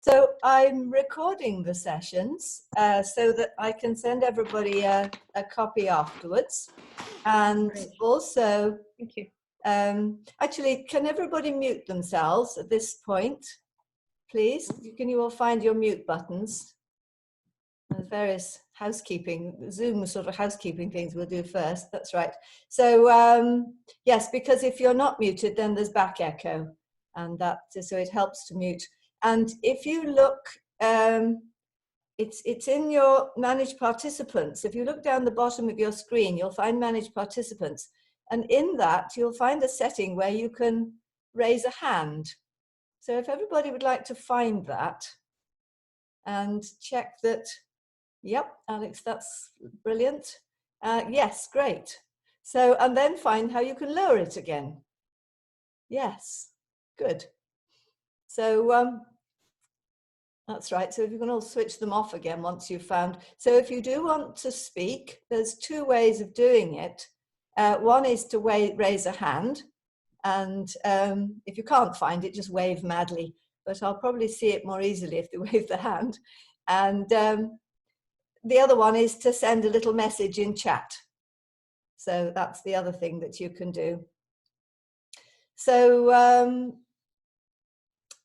So I'm recording the sessions so that I can send everybody a copy afterwards. And Great. also, Thank you. Actually, can everybody mute themselves at this point, please? Can you all find your mute buttons? There's various housekeeping, Zoom sort of housekeeping things we'll do first. That's right. So yes, because if you're not muted, then there's back echo, and so it helps to mute. And if you look, it's in your manage participants. If you look down the bottom of your screen, you'll find manage participants. And in that, you'll find a setting where you can raise a hand. So if everybody would like to find that and check that, yep, Alex, that's brilliant. Yes, great. So, and then find how you can lower it again. Yes, good. So that's right. So if you can all switch them off again once you've found. So if you do want to speak, there's two ways of doing it. One is to raise a hand. And if you can't find it, just wave madly. But I'll probably see it more easily if they wave the hand. And the other one is to send a little message in chat. So that's the other thing that you can do. So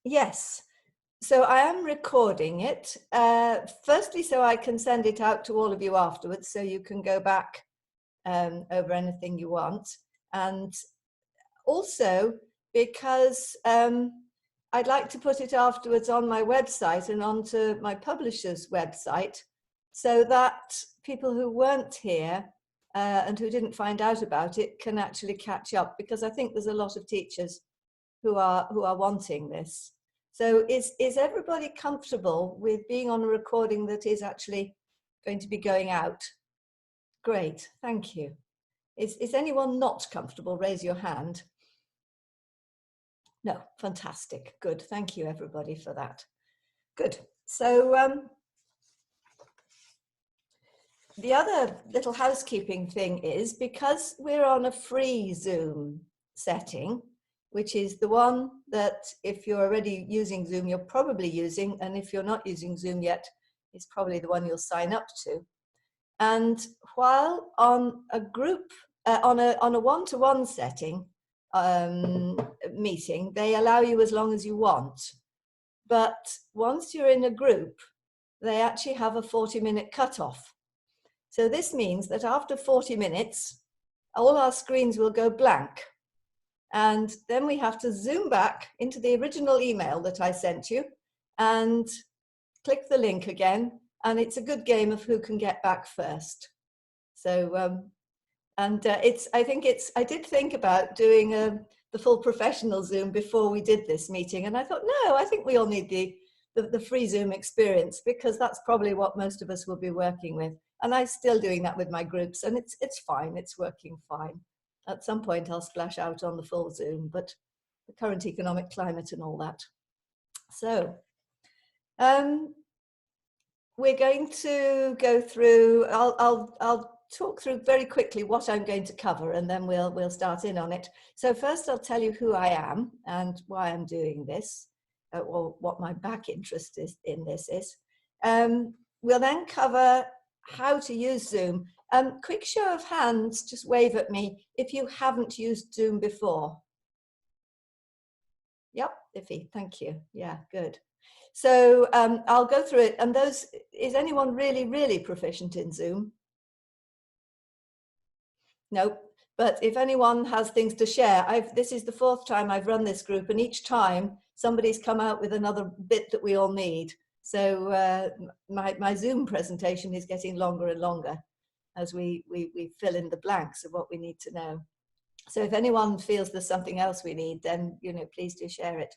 yes. So I am recording it, firstly so I can send it out to all of you afterwards, so you can go back over anything you want. And also because I'd like to put it afterwards on my website and onto my publisher's website, so that people who weren't here and who didn't find out about it can actually catch up, because I think there's a lot of teachers who are wanting this. So is everybody comfortable with being on a recording that is actually going to be going out? Great, thank you. Is anyone not comfortable? Raise your hand. No, fantastic, good. Thank you everybody for that. Good. So the other little housekeeping thing is, because we're on a free Zoom setting, which is the one that if you're already using Zoom, you're probably using, and if you're not using Zoom yet, it's probably the one you'll sign up to. And while on a group, on a one-to-one setting meeting, they allow you as long as you want. But once you're in a group, they actually have a 40-minute cutoff. So this means that after 40 minutes, all our screens will go blank. And then we have to zoom back into the original email that I sent you and click the link again. And it's a good game of who can get back first. So, I did think about doing the full professional Zoom before we did this meeting. And I thought, no, I think we all need the free Zoom experience, because that's probably what most of us will be working with. And I'm still doing that with my groups, and it's fine, it's working fine. At some point I'll splash out on the full Zoom, but the current economic climate and all that. So we're going to go through, I'll talk through very quickly what I'm going to cover, and then we'll start in on it. So first I'll tell you who I am and why I'm doing this, or what my back interest is in this is. We'll then cover how to use Zoom. Quick show of hands, just wave at me if you haven't used Zoom before. Yep, Iffy, thank you. Yeah, good. So I'll go through it. And is anyone really, really proficient in Zoom? Nope. But if anyone has things to share, this is the 4th time I've run this group, and each time somebody's come out with another bit that we all need. So my Zoom presentation is getting longer and longer as we fill in the blanks of what we need to know. So if anyone feels there's something else we need, then please do share it.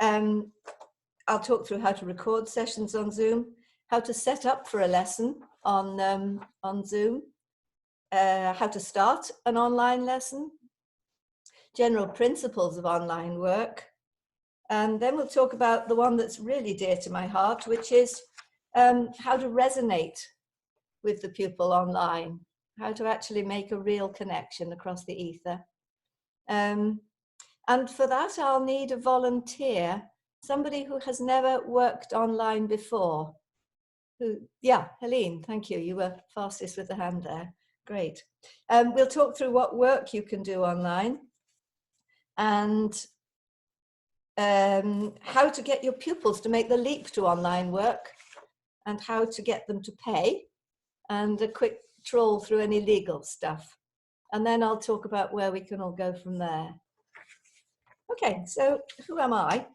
I'll talk through how to record sessions on Zoom, how to set up for a lesson on Zoom, how to start an online lesson, general principles of online work, and then we'll talk about the one that's really dear to my heart, which is how to resonate with the pupil online, how to actually make a real connection across the ether. And for that, I'll need a volunteer Somebody who has never worked online before? Yeah, Helene, thank you. You were fastest with the hand there. Great. We'll talk through what work you can do online and how to get your pupils to make the leap to online work and how to get them to pay, and a quick trawl through any legal stuff. And then I'll talk about where we can all go from there. Okay, so who am I?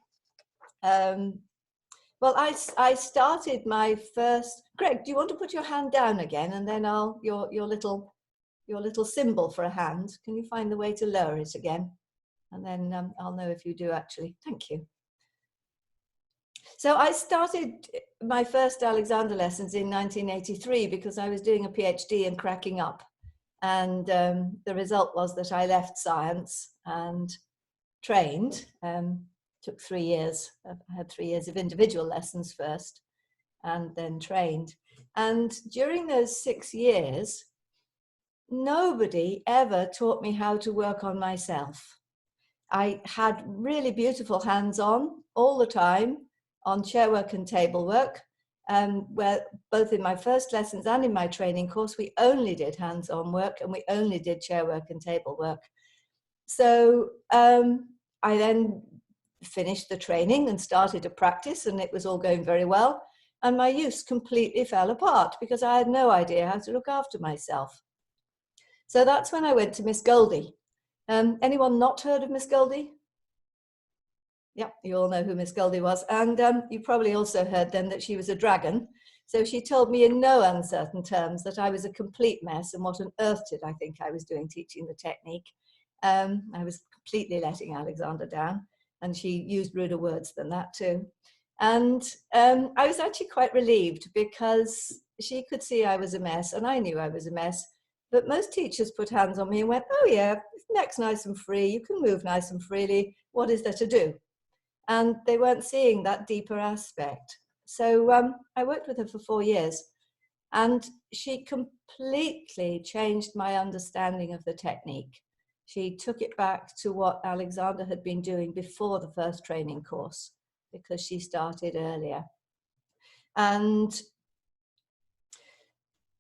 Well, I started my first. Greg, do you want to put your hand down again, and then your little symbol for a hand? Can you find the way to lower it again? And then I'll know if you do actually. Thank you. So I started my first Alexander lessons in 1983 because I was doing a PhD and cracking up, and the result was that I left science and trained. Took 3 years. I had 3 years of individual lessons first and then trained. And during those 6 years, nobody ever taught me how to work on myself. I had really beautiful hands-on all the time on chair work and table work, where both in my first lessons and in my training course, we only did hands-on work and we only did chair work and table work. So I then finished the training and started to practice, and it was all going very well. And my use completely fell apart because I had no idea how to look after myself. So that's when I went to Miss Goldie. Anyone not heard of Miss Goldie? Yep, you all know who Miss Goldie was. And you probably also heard then that she was a dragon. So she told me in no uncertain terms that I was a complete mess and what on earth did I think I was doing teaching the technique. I was completely letting Alexander down, and she used ruder words than that too. And I was actually quite relieved because she could see I was a mess and I knew I was a mess. But most teachers put hands on me and went, oh yeah, neck's nice and free, you can move nice and freely, what is there to do? And they weren't seeing that deeper aspect. So I worked with her for 4 years, and she completely changed my understanding of the technique. She took it back to what Alexander had been doing before the first training course, because she started earlier. And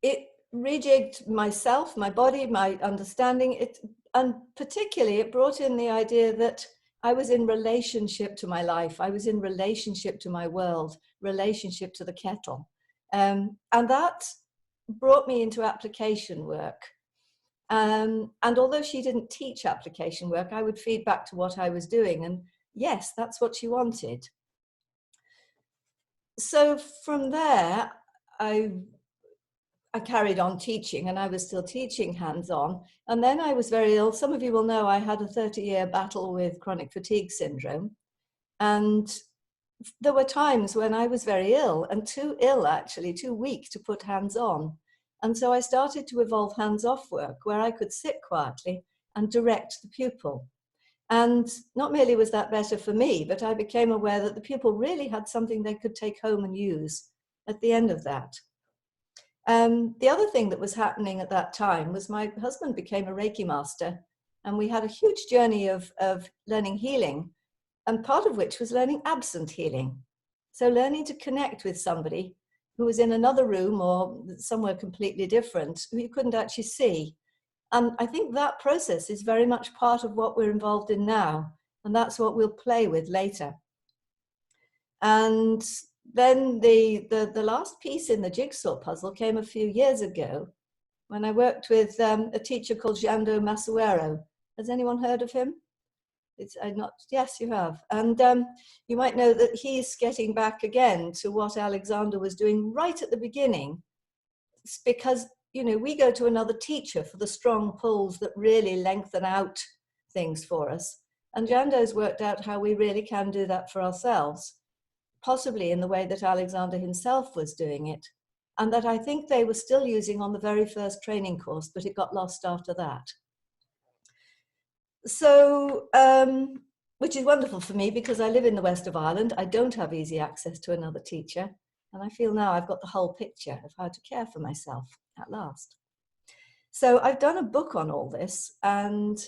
it rejigged myself, my body, my understanding. And particularly it brought in the idea that I was in relationship to my life. I was in relationship to my world, relationship to the kettle. And that brought me into application work. And although she didn't teach application work, I would feed back to what I was doing. And yes, that's what she wanted. So from there, I carried on teaching, and I was still teaching hands-on. And then I was very ill. Some of you will know I had a 30-year battle with chronic fatigue syndrome. And there were times when I was very ill, and too ill actually, too weak to put hands on. And so I started to evolve hands-off work where I could sit quietly and direct the pupil. And not merely was that better for me, but I became aware that the pupil really had something they could take home and use at the end of that. The other thing that was happening at that time was my husband became a Reiki master, and we had a huge journey of learning healing, and part of which was learning absent healing. So learning to connect with somebody who was in another room or somewhere completely different, who you couldn't actually see. And I think that process is very much part of what we're involved in now, and that's what we'll play with later. And then the last piece in the jigsaw puzzle came a few years ago when I worked with a teacher called Jando Masuero. Has anyone heard of him? Yes, you have. And you might know that he's getting back again to what Alexander was doing right at the beginning. It's because, you know, we go to another teacher for the strong pulls that really lengthen out things for us. And Jando's worked out how we really can do that for ourselves, possibly in the way that Alexander himself was doing it, and that I think they were still using on the very first training course, but it got lost after that. So, which is wonderful for me because I live in the west of Ireland. I don't have easy access to another teacher. And I feel now I've got the whole picture of how to care for myself at last. So I've done a book on all this. And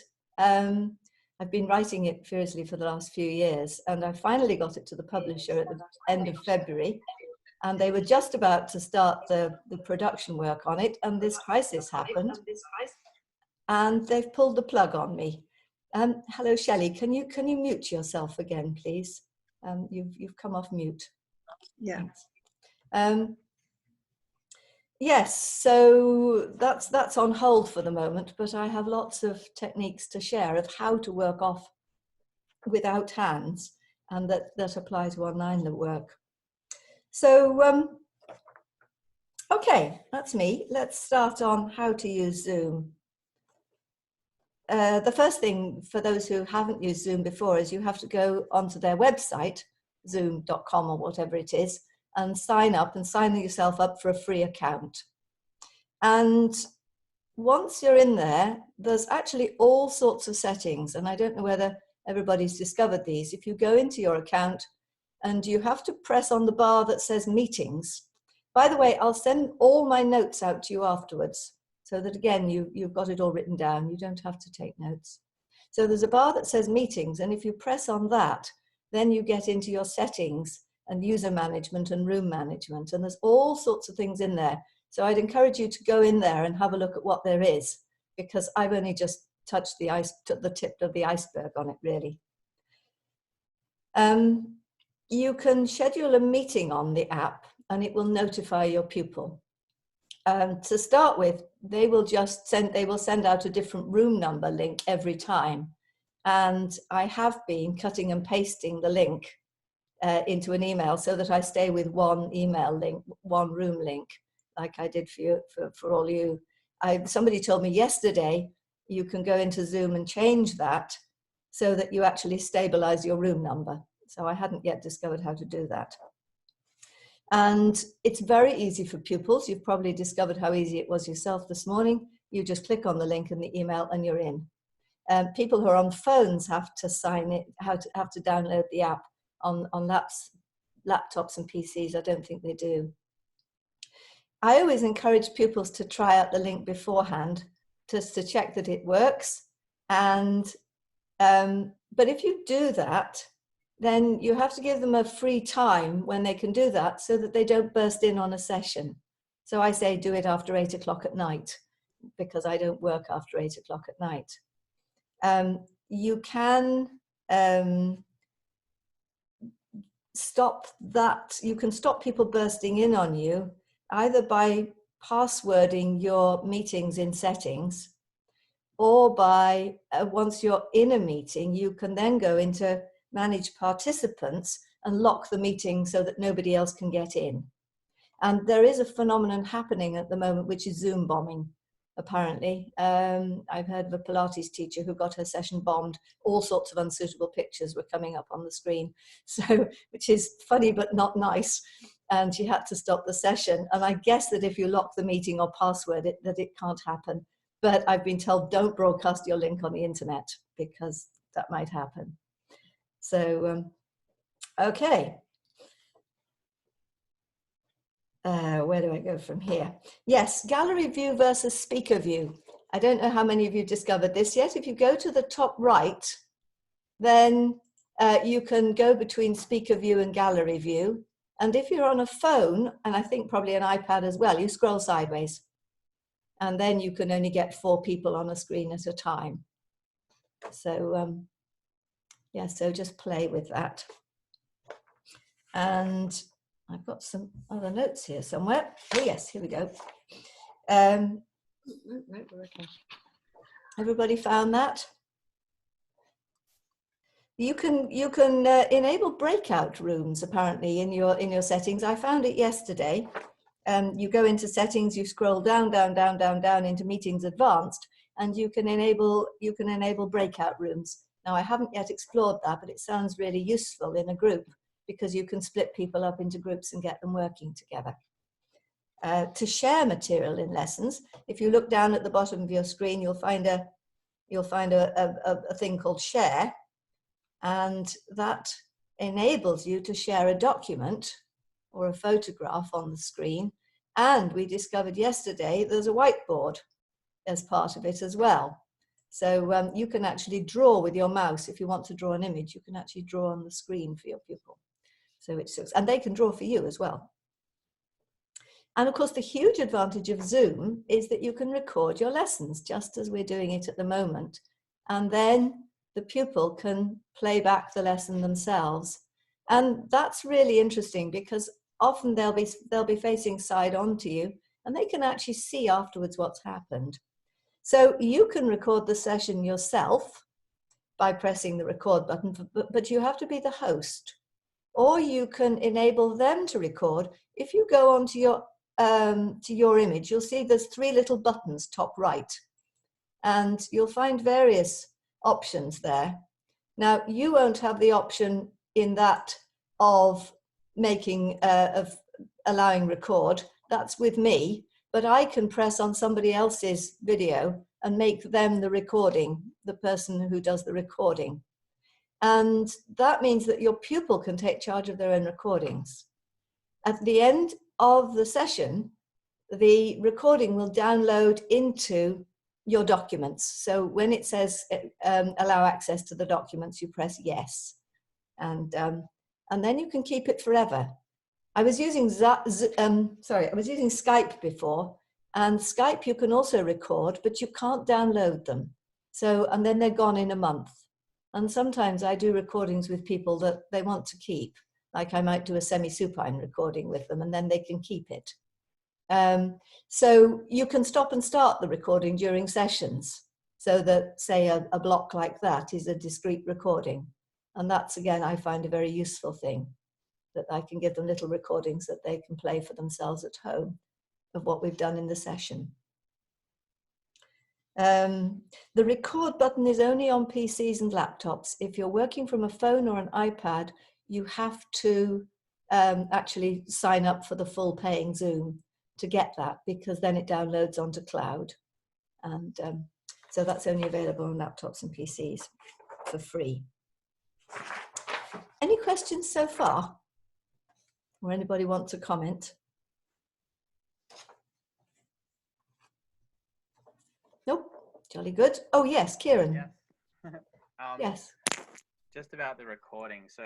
I've been writing it furiously for the last few years, and I finally got it to the publisher at the end of February, and they were just about to start the production work on it, and this crisis happened, and they've pulled the plug on me. Hello, Shelley, can you mute yourself again, please? You've come off mute. Yeah. Thanks. Yes, so that's on hold for the moment, but I have lots of techniques to share of how to work off without hands, and that apply to online work. So, okay, that's me. Let's start on how to use Zoom. The first thing for those who haven't used Zoom before is you have to go onto their website, zoom.com or whatever it is, and sign yourself up for a free account. And once you're in there, there's actually all sorts of settings, and I don't know whether everybody's discovered these. If you go into your account and you have to press on the bar that says meetings. By the way, I'll send all my notes out to you afterwards, so that again, you've got it all written down. You don't have to take notes. So there's a bar that says meetings, and if you press on that, then you get into your settings and user management and room management, and there's all sorts of things in there. So I'd encourage you to go in there and have a look at what there is, because I've only just touched the tip of the iceberg on it, really. You can schedule a meeting on the app and it will notify your pupil. To start with, they will send out a different room number link every time. And I have been cutting and pasting the link into an email so that I stay with one email link, one room link, like I did for all you. Somebody told me yesterday, you can go into Zoom and change that so that you actually stabilize your room number. So I hadn't yet discovered how to do that. And it's very easy for pupils. You've probably discovered how easy it was yourself this morning. You just click on the link in the email and you're in. People who are on phones have to sign it, have to download the app. On laptops and PCs, I don't think they do. I always encourage pupils to try out the link beforehand, just to check that it works. And but if you do that, then you have to give them a free time when they can do that so that they don't burst in on a session. So I say do it after 8 o'clock at night, because I don't work after 8 o'clock at night. You can stop that. You can stop people bursting in on you either by passwording your meetings in settings, or by once you're in a meeting, you can then go into manage participants and lock the meeting so that nobody else can get in. And there is a phenomenon happening at the moment, which is Zoom bombing, apparently. I've heard of a Pilates teacher who got her session bombed. All sorts of unsuitable pictures were coming up on the screen, so which is funny but not nice. And she had to stop the session. And I guess that if you lock the meeting or password it, that it can't happen. But I've been told don't broadcast your link on the internet, because that might happen. So, okay. Where do I go from here? Yes, gallery view versus speaker view. I don't know how many of you discovered this yet. If you go to the top right, then you can go between speaker view and gallery view. And if you're on a phone, and I think probably an iPad as well, you scroll sideways. And then you can only get 4 people on a screen at a time. So, yeah, so just play with that. And I've got some other notes here somewhere. Oh yes, here we go. Everybody found that? You can enable breakout rooms apparently in your settings. I found it yesterday. You go into settings, you scroll down into meetings advanced, and you can enable breakout rooms. Now I haven't yet explored that, but it sounds really useful in a group, because you can split people up into groups and get them working together. To share material in lessons, if you look down at the bottom of your screen, you'll find a thing called share, and that enables you to share a document or a photograph on the screen. And we discovered yesterday there's a whiteboard as part of it as well. So you can actually draw with your mouse. If you want to draw an image, you can actually draw on the screen for your pupil. So and they can draw for you as well. And of course, the huge advantage of Zoom is that you can record your lessons just as we're doing it at the moment. And then the pupil can play back the lesson themselves. And that's really interesting because often they'll be facing side on to you and they can actually see afterwards what's happened. So you can record the session yourself by pressing the record button, but you have to be the host. Or you can enable them to record. If you go onto your image, you'll see there's 3 little buttons top right, and you'll find various options there. Now, you won't have the option in that of allowing record. That's with me, but I can press on somebody else's video and make them the recording, the person who does the recording. And that means that your pupil can take charge of their own recordings. At the end of the session, the recording will download into your documents. So when it says allow access to the documents, you press yes. And then you can keep it forever. I was using Skype before, and Skype you can also record, but you can't download them. So, and then they're gone in a month. And sometimes I do recordings with people that they want to keep, like I might do a semi-supine recording with them and then they can keep it. So you can stop and start the recording during sessions so that, say, a block like that is a discrete recording. And that's, again, I find a very useful thing, that I can give them little recordings that they can play for themselves at home of what we've done in the session. The record button is only on PCs and laptops. If you're working from a phone or an iPad, you have to actually sign up for the full paying Zoom to get that, because then it downloads onto cloud. And so that's only available on laptops and PCs for free. Any questions so far? Or anybody want to comment? Nope, jolly good. Oh yes, Kieran. Yes. Yes. Just about the recording. So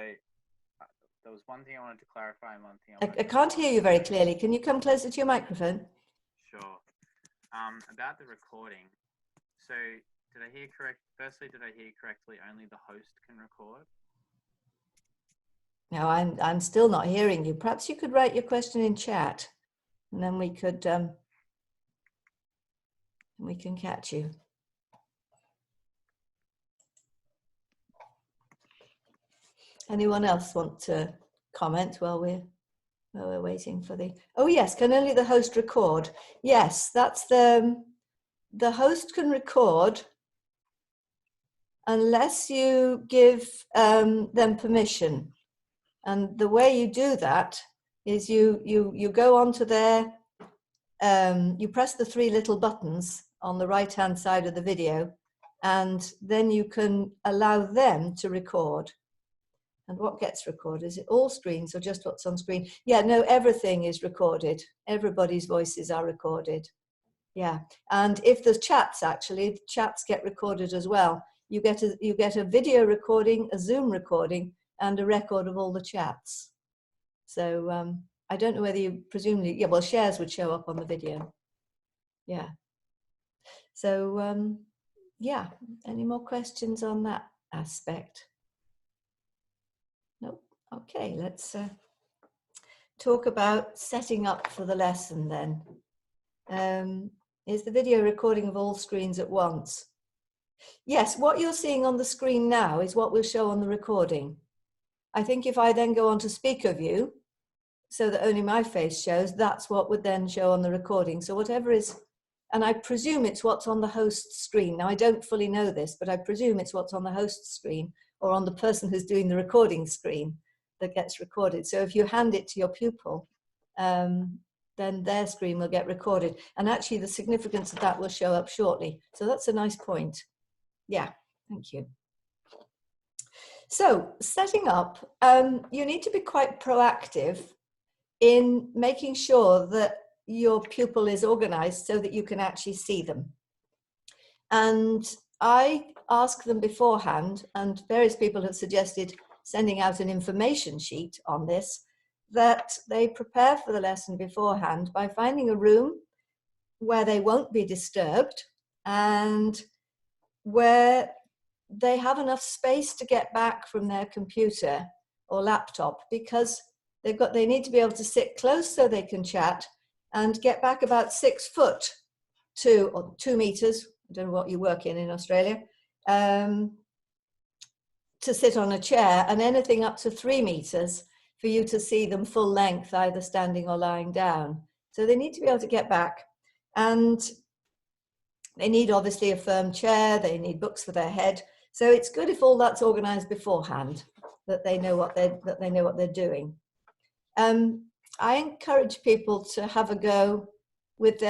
there was one thing I wanted to clarify and one thing I can't hear you very clearly. Can you come closer to your microphone? Sure. About the recording. So did I hear correct? Firstly, did I hear correctly? Only the host can record? No, I'm still not hearing you. Perhaps you could write your question in chat, and then we could we can catch you. Anyone else want to comment while we're waiting for the? Oh yes, can only the host record? Yes, that's the host can record unless you give them permission. And the way you do that is you go onto their, you press the 3 little buttons on the right-hand side of the video, and then you can allow them to record. And what gets recorded? Is it all screens or just what's on screen? Yeah, no, everything is recorded. Everybody's voices are recorded. Yeah, and if there's chats, actually, the chats get recorded as well. You get a video recording, a Zoom recording, and a record of all the chats. So I don't know whether you presumably, yeah, well, shares would show up on the video. Yeah. So yeah, any more questions on that aspect? Nope. Okay, let's talk about setting up for the lesson then. Is the video recording of all screens at once? Yes, what you're seeing on the screen now is what we'll show on the recording. I think if I then go on to speaker view, so that only my face shows, that's what would then show on the recording. So whatever is, and I presume it's what's on the host screen. Now I don't fully know this, but I presume it's what's on the host screen or on the person who's doing the recording screen that gets recorded. So if you hand it to your pupil, then their screen will get recorded. And actually the significance of that will show up shortly. So that's a nice point. Yeah, thank you. So setting up, you need to be quite proactive in making sure that your pupil is organized so that you can actually see them. And I ask them beforehand, and various people have suggested sending out an information sheet on this, that they prepare for the lesson beforehand by finding a room where they won't be disturbed and where they have enough space to get back from their computer or laptop, because they need to be able to sit close so they can chat and get back about 6 foot or 2 meters. I don't know what you work in Australia, to sit on a chair, and anything up to 3 meters for you to see them full length, either standing or lying down. So they need to be able to get back, and they need obviously a firm chair, they need books for their head. So it's good if all that's organized beforehand, that they know what they're doing. I encourage people to have a go with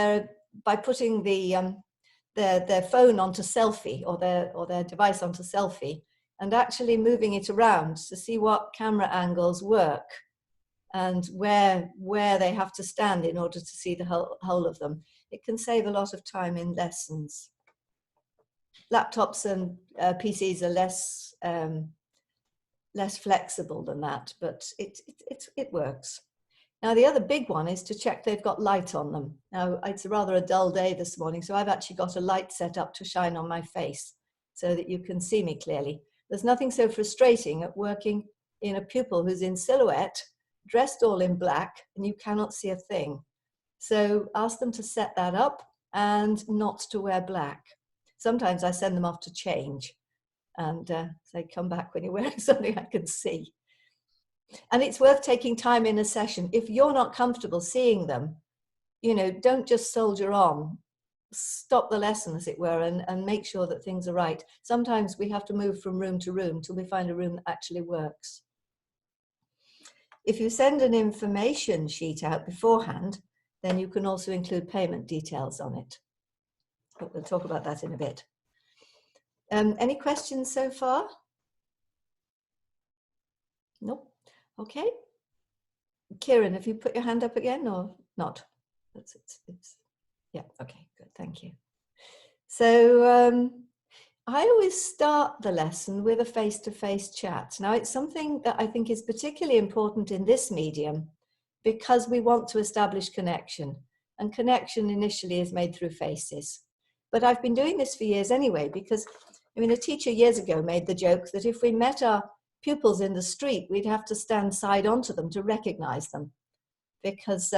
by putting their phone onto selfie, or their device onto selfie, and actually moving it around to see what camera angles work and where they have to stand in order to see the whole of them. It can save a lot of time in lessons. Laptops and PCs are less flexible than that, but it works. Now, the other big one is to check they've got light on them. Now, it's rather a dull day this morning, so I've actually got a light set up to shine on my face so that you can see me clearly. There's nothing so frustrating at working in a pupil who's in silhouette, dressed all in black, and you cannot see a thing. So ask them to set that up and not to wear black. Sometimes I send them off to change and say, come back when you're wearing something I can see. And it's worth taking time in a session. If you're not comfortable seeing them, don't just soldier on. Stop the lesson, as it were, and make sure that things are right. Sometimes we have to move from room to room till we find a room that actually works. If you send an information sheet out beforehand, then you can also include payment details on it. But we'll talk about that in a bit. Any questions so far? Nope. Okay. Kieran, have you put your hand up again or not? Yeah, okay, good, thank you. So I always start the lesson with a face-to-face chat. Now, it's something that I think is particularly important in this medium because we want to establish connection, and connection initially is made through faces. But I've been doing this for years anyway, because a teacher years ago made the joke that if we met our pupils in the street, we'd have to stand side onto them to recognize them, because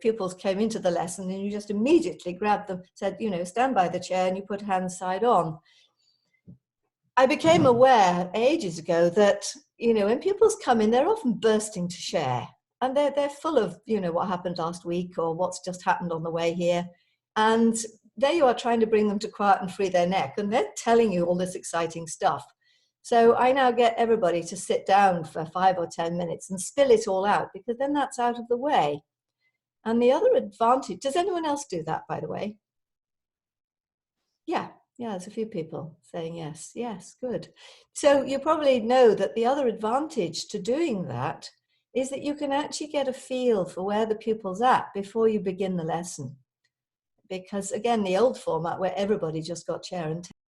pupils came into the lesson and you just immediately grabbed them, said, stand by the chair, and you put hands side on. I became aware ages ago that, when pupils come in, they're often bursting to share, and they're full of, what happened last week or what's just happened on the way here. And there you are trying to bring them to quiet and free their neck, and they're telling you all this exciting stuff. So I now get everybody to sit down for 5 or 10 minutes and spill it all out, because then that's out of the way. And the other advantage, does anyone else do that, by the way? Yeah, there's a few people saying yes. Yes, good. So you probably know that the other advantage to doing that is that you can actually get a feel for where the pupil's at before you begin the lesson. Because again, the old format where everybody just got chair and